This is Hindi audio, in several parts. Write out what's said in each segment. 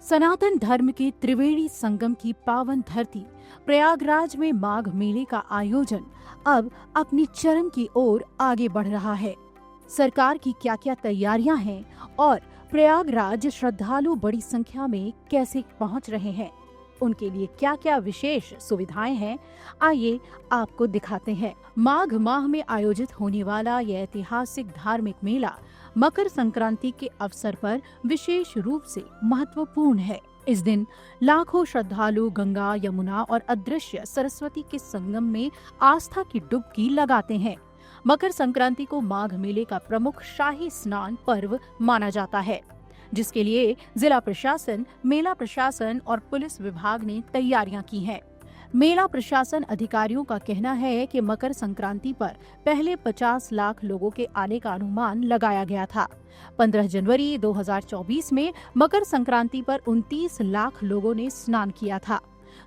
सनातन धर्म के त्रिवेणी संगम की पावन धरती प्रयागराज में माघ मेले का आयोजन अब अपनी चरम की ओर आगे बढ़ रहा है। सरकार की क्या क्या तैयारियां हैं और प्रयागराज श्रद्धालु बड़ी संख्या में कैसे पहुंच रहे हैं, उनके लिए क्या क्या विशेष सुविधाएं हैं, आइए आपको दिखाते हैं। माघ माह में आयोजित होने वाला यह ऐतिहासिक धार्मिक मेला मकर संक्रांति के अवसर पर विशेष रूप से महत्वपूर्ण है। इस दिन लाखों श्रद्धालु गंगा, यमुना और अदृश्य सरस्वती के संगम में आस्था की डुबकी लगाते हैं। मकर संक्रांति को माघ मेले का प्रमुख शाही स्नान पर्व माना जाता है, जिसके लिए जिला प्रशासन, मेला प्रशासन और पुलिस विभाग ने तैयारियां की हैं। मेला प्रशासन अधिकारियों का कहना है कि मकर संक्रांति पर पहले 50 लाख लोगों के आने का अनुमान लगाया गया था। 15 जनवरी 2024 में मकर संक्रांति पर 29 लाख लोगों ने स्नान किया था।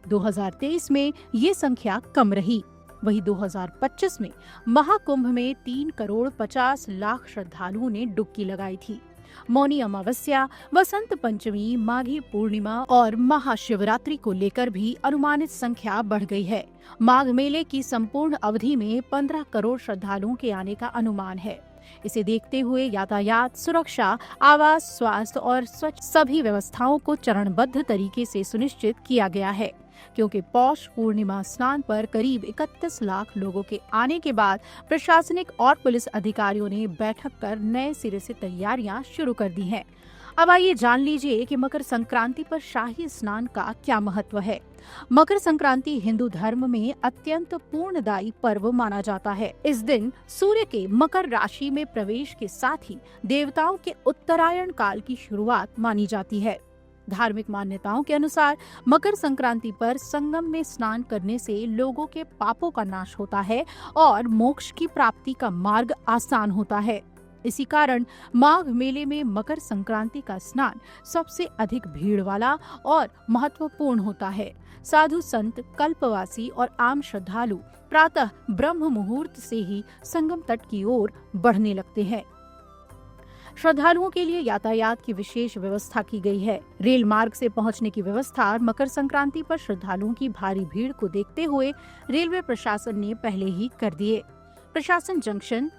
2023 में ये संख्या कम रही। वहीं 2025 में महाकुंभ में 3 करोड़ 50 लाख श्रद्धालुओं ने डुबकी लगाई थी। मौनी अमावस्या, वसंत पंचमी, माघी पूर्णिमा और महाशिवरात्रि को लेकर भी अनुमानित संख्या बढ़ गई है। माघ मेले की संपूर्ण अवधि में 15 करोड़ श्रद्धालुओं के आने का अनुमान है। इसे देखते हुए यातायात, सुरक्षा, आवास, स्वास्थ्य और स्वच्छ सभी व्यवस्थाओं को चरणबद्ध तरीके से सुनिश्चित किया गया है, क्योंकि पौष पूर्णिमा स्नान पर करीब 31 लाख लोगों के आने के बाद प्रशासनिक और पुलिस अधिकारियों ने बैठक कर नए सिरे से तैयारियां शुरू कर दी हैं। अब आइए जान लीजिए कि मकर संक्रांति पर शाही स्नान का क्या महत्व है। मकर संक्रांति हिंदू धर्म में अत्यंत पूर्णदायी पर्व माना जाता है। इस दिन सूर्य के मकर राशि में प्रवेश के साथ ही देवताओं के उत्तरायण काल की शुरुआत मानी जाती है। धार्मिक मान्यताओं के अनुसार मकर संक्रांति पर संगम में स्नान करने से लोगों के पापों का नाश होता है और मोक्ष की प्राप्ति का मार्ग आसान होता है। इसी कारण माघ मेले में मकर संक्रांति का स्नान सबसे अधिक भीड़ वाला और महत्वपूर्ण होता है। साधु संत, कल्पवासी और आम श्रद्धालु प्रातः ब्रह्म मुहूर्त से ही संगम तट की ओर बढ़ने लगते हैं। श्रद्धालुओं के लिए यातायात की विशेष व्यवस्था की गई है। रेल मार्ग से पहुंचने की व्यवस्था मकर संक्रांति पर श्रद्धालुओं की भारी भीड़ को देखते हुए रेलवे प्रशासन ने पहले ही कर दिए। प्रशासन जंक्शन,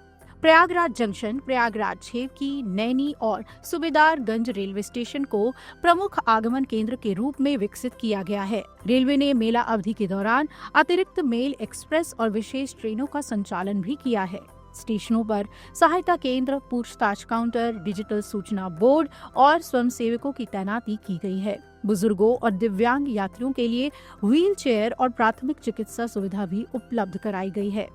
प्रयागराज जंक्शन, प्रयागराज छेवकी, नैनी और सूबेदारगंज रेलवे स्टेशन को प्रमुख आगमन केंद्र के रूप में विकसित किया गया है। रेलवे ने मेला अवधि के दौरान अतिरिक्त मेल, एक्सप्रेस और विशेष ट्रेनों का संचालन भी किया है। स्टेशनों पर सहायता केंद्र, पूछताछ काउंटर, डिजिटल सूचना बोर्ड और स्वयंसेवकों की तैनाती की गई है। बुजुर्गों और दिव्यांग यात्रियों के लिए व्हील चेयर और प्राथमिक चिकित्सा सुविधा भी उपलब्ध कराई गई है।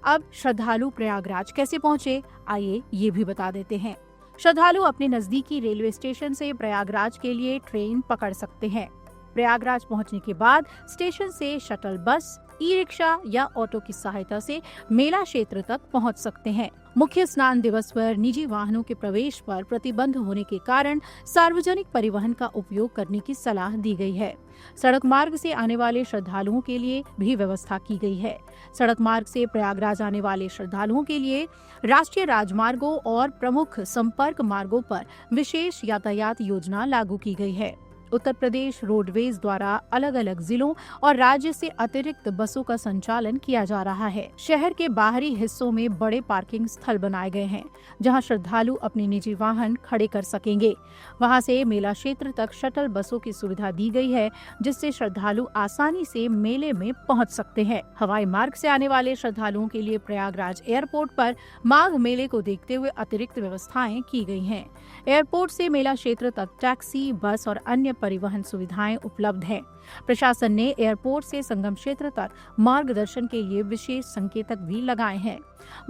अब श्रद्धालु प्रयागराज कैसे पहुंचे, आइए ये भी बता देते हैं। श्रद्धालु अपने नजदीकी रेलवे स्टेशन से प्रयागराज के लिए ट्रेन पकड़ सकते हैं। प्रयागराज पहुंचने के बाद स्टेशन से शटल बस, ई रिक्शा या ऑटो की सहायता से मेला क्षेत्र तक पहुंच सकते हैं। मुख्य स्नान दिवस पर निजी वाहनों के प्रवेश पर प्रतिबंध होने के कारण सार्वजनिक परिवहन का उपयोग करने की सलाह दी गई है। सड़क मार्ग से आने वाले श्रद्धालुओं के लिए भी व्यवस्था की गई है। सड़क मार्ग से प्रयागराज आने वाले श्रद्धालुओं के लिए राष्ट्रीय राजमार्गों और प्रमुख संपर्क मार्गों पर विशेष यातायात योजना लागू की गई है। उत्तर प्रदेश रोडवेज द्वारा अलग अलग जिलों और राज्य से अतिरिक्त बसों का संचालन किया जा रहा है। शहर के बाहरी हिस्सों में बड़े पार्किंग स्थल बनाए गए हैं, जहां श्रद्धालु अपने निजी वाहन खड़े कर सकेंगे। वहां से मेला क्षेत्र तक शटल बसों की सुविधा दी गई है, जिससे श्रद्धालु आसानी से मेले में पहुंच सकते हैं। हवाई मार्ग से आने वाले श्रद्धालुओं के लिए प्रयागराज एयरपोर्ट पर माघ मेले को देखते हुए अतिरिक्त व्यवस्थाएं की गई हैं। एयरपोर्ट से मेला क्षेत्र तक टैक्सी, बस और अन्य परिवहन सुविधाएं उपलब्ध हैं। प्रशासन ने एयरपोर्ट से संगम क्षेत्र तक मार्गदर्शन के लिए विशेष संकेतक भी लगाए हैं।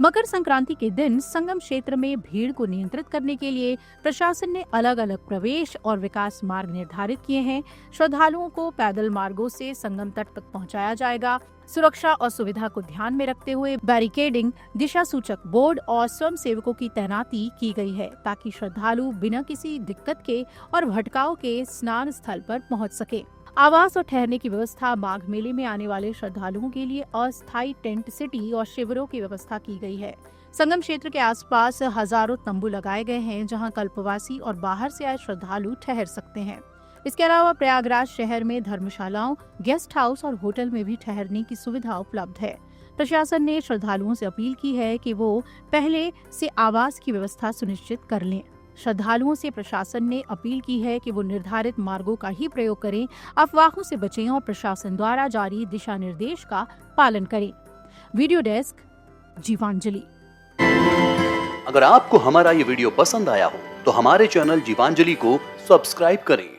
मकर संक्रांति के दिन संगम क्षेत्र में भीड़ को नियंत्रित करने के लिए प्रशासन ने अलग अलग प्रवेश और विकास मार्ग निर्धारित किए हैं। श्रद्धालुओं को पैदल मार्गों से संगम तट तक पहुंचाया जाएगा। सुरक्षा और सुविधा को ध्यान में रखते हुए बैरिकेडिंग, दिशा सूचक बोर्ड और स्वयंसेवकों की तैनाती की गई है, ताकि श्रद्धालु बिना किसी दिक्कत के और भटकाव के स्नान स्थल पर पहुंच सके। आवास और ठहरने की व्यवस्था, माघ मेले में आने वाले श्रद्धालुओं के लिए अस्थायी टेंट सिटी और शिविरों की व्यवस्था की गई है। संगम क्षेत्र के आसपास हजारों तंबू लगाए गए हैं, जहां कल्पवासी और बाहर से आए श्रद्धालु ठहर सकते हैं। इसके अलावा प्रयागराज शहर में धर्मशालाओं, गेस्ट हाउस और होटल में भी ठहरने की सुविधा उपलब्ध है। प्रशासन ने श्रद्धालुओं से अपील की है कि वो पहले से आवास की व्यवस्था सुनिश्चित कर लें। श्रद्धालुओं से प्रशासन ने अपील की है कि वो निर्धारित मार्गों का ही प्रयोग करें, अफवाहों से बचें और प्रशासन द्वारा जारी दिशा निर्देश का पालन करें। Video desk, Jeevanjali. अगर आपको हमारा ये वीडियो पसंद आया हो तो हमारे चैनल जीवांजलि को सब्सक्राइब करें